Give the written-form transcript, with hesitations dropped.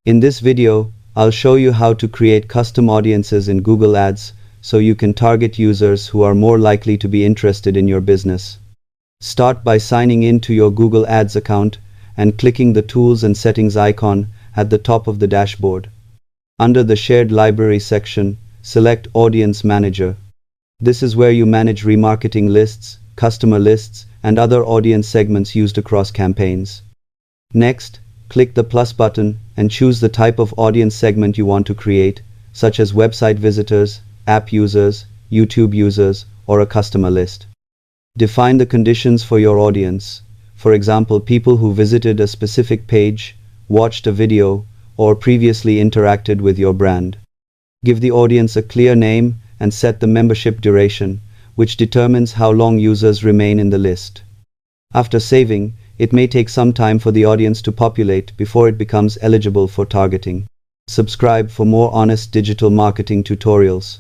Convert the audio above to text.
In this video, I'll show you how to create custom audiences in Google Ads so you can target users who are more likely to be interested in your business. Start by signing in to your Google Ads account and clicking the Tools and Settings icon at the top of the dashboard. Under the Shared Library section, select Audience Manager. This is where you manage remarketing lists, customer lists, and other audience segments used across campaigns. Next, click the plus button and choose the type of audience segment you want to create, such as website visitors, app users, YouTube users, or a customer list. Define the conditions for your audience. For example, people who visited a specific page, watched a video, or previously interacted with your brand. Give the audience a clear name and set the membership duration, which determines how long users remain in the list. After saving, it may take some time for the audience to populate before it becomes eligible for targeting. Subscribe for more honest digital marketing tutorials.